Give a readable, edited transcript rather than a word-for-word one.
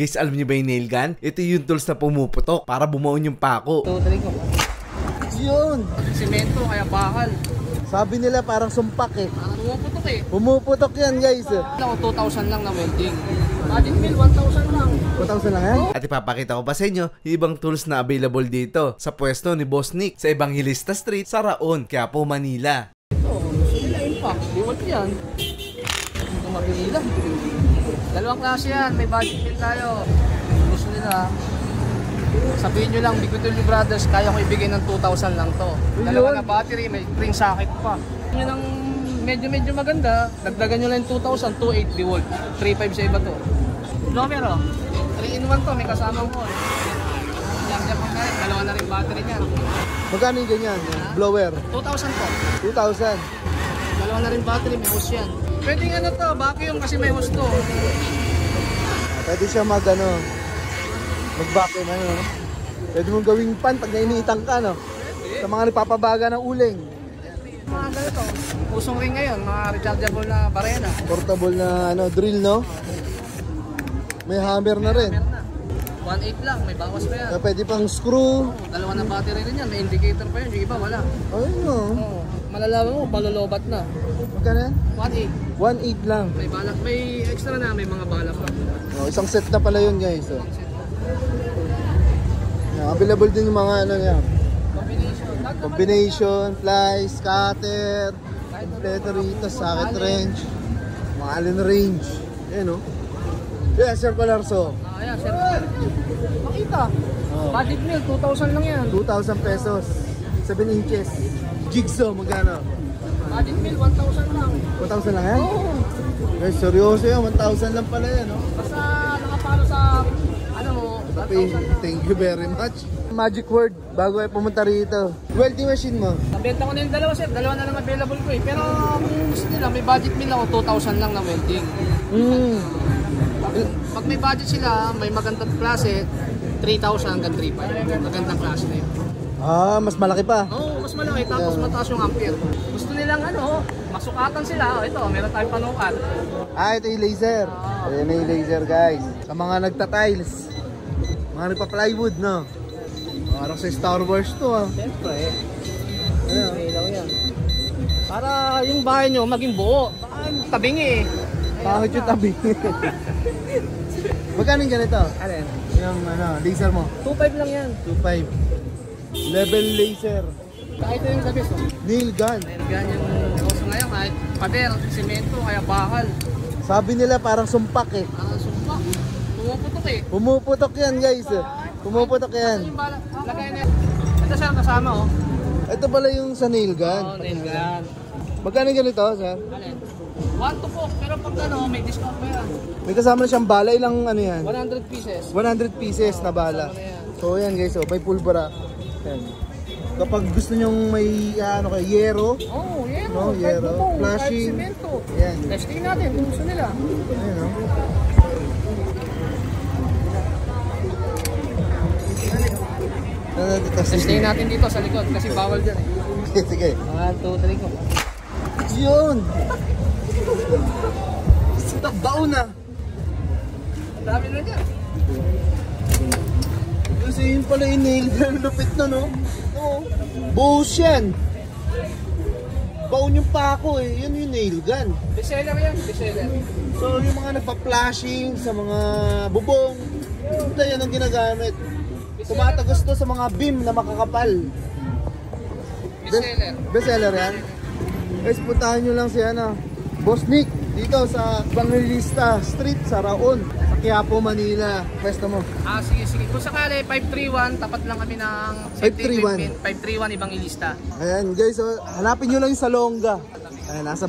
Guys, alam niyo ba yung nail gun? Ito yung tools na pumuputok para bumuon yung pako. Tutuloy ko. Yun. Semento, kaya bakal. Sabi nila parang sumpak eh. Parang pumuputok eh. Pumuputok yan guys. Ako 2,000 lang na welding. Magic mill, 1,000 lang. 2,000 lang yan? At ipapakita ko pa sa inyo yung ibang tools na available dito sa pwesto ni Boss Nick sa Evangelista Street sa Raon, Quiapo, Manila. Ito, sila impact. Diwat yan. Ito mabilila. Dalawang klase yan. May magic mill tayo. Gusto nila. Sabihin nyo lang, Bigotuli Brothers, kaya ko ibigay ng 2,000 lang to. Dalawa na battery, may ring socket pa. Yun ang medyo maganda, dagdagan nyo lang 2,000, 280 volt. 3.5 sa iba to. Blower oh, 3-in-1 to, may kasamang call. Yan pa rin, dalawa na rin battery niya. Magkano yung ganyan? Blower? 2,000 po. 2,000. Dalawa na rin battery, may hose yan. Pwede nga na to, vacuum kasi may hose to. Pwede siya mag-vacuum ano. Pwede mong gawing pan pag nainiitang ka no. Sa mga nagpapabaga ng uling. Mga ganito, usong ring ngayon, mga rechargeable na barena. Portable na drill no. May hammer na rin. 1.8 lang, may bawas pa yan. Pwede pang screw. Dalawa na battery rin yan, may indicator pa yan, yung iba wala. Ayun no. Malalaman mo, palolobat na. Magkano yan? 1.8. 1.8 lang. May balak, may extra na, may mga balak pa. Isang set na pala yun guys. Available din yung mga yan. Combination, plies, cutter, completo rito, socket wrench, mga allen wrench. Ayan o. Yeah, circular saw. Ayan, sir. Makita. Magic mill, 2,000 lang yan. 2,000 pesos. 7 inches. Jigsaw, magkano? Magic mill, 1,000 lang. 1,000 lang yan? Oo. Guys, seryoso yan. 1,000 lang pala yan. Basta nakapalo sa, Thank you very much. Magic word bago ay pumunta rito. Welding machine mo? Nabenta ko na yung dalawa, sir. Dalawa na lang available ko eh. Pero kung gusto nila, may budget mill ako, 2,000 lang na welding. Pag may budget sila, may magandang klase, 3,000 hanggang 3,500. Magandang klase na yun. Mas malaki pa. Oo, mas malaki. Tapos mataas yung ampere. Gusto nilang masukatan sila. Ito, meron tayong panukat. Ito yung laser. Ayan na yung laser guys. Sa mga nagta-tiles, mga nagpa-plywood, no? Parang sa Star Wars to Siyempre. Ilaw yan. Para yung bahay nyo maging buo. Baka tabingi eh. Bakit yung tabi? Magkano yung ganito? Alin? Yung laser mo? 2.5 lang yan. 2.5. Level laser. Kahit yung labis oh. Nail gun. Nail gun yung uso ngayon. Kahit pader, semento, kaya bakal. Sabi nila parang sumpak eh. Parang sumpak. Pumuputok eh. Pumuputok yan guys. Pumuputok yan. Lagay na yan. Ito siya kasama oh. Ito pala yung sa nail gun. Oo, nail gun. Magkano yung ganito, sir? Alin? 1 to po. Pero pag may discount pa yan. May kasama na siyang bala. Ilang yan? 100 pieces. 100 pieces na bala. So yan guys, may pulbura. Yan. Kapag gusto nyong may yero. Oh, yero. No, yero. Flashing. Yan. Testing natin kung gusto nila. Ayan o. Testing natin dito sa likod kasi bawal dyan eh. Sige. 1, 2, 3 ko. Yun! Baon na! Ang dami na dyan. Kasi yun pala yung nail gun. Lupit na no? Oo. Buhos yan. Baon yung pako eh. Yun yung nail gun. Bestseller yan. Bestseller. So yung mga nagpa-flashing sa mga bubong, ito yan ang ginagamit. Tumatagos to sa mga beam na makakapal. Bestseller. Bestseller yan. Guys, puntahan nyo lang si Boss Nick dito sa Evangelista Street sa Raon, sa Quiapo, Manila. Pwesto mo. Sige. Kung sakali, 531, tapat lang kami ng 531 531 Evangelista. Ayan guys, hanapin nyo lang yung Salonga. Ayan, nasa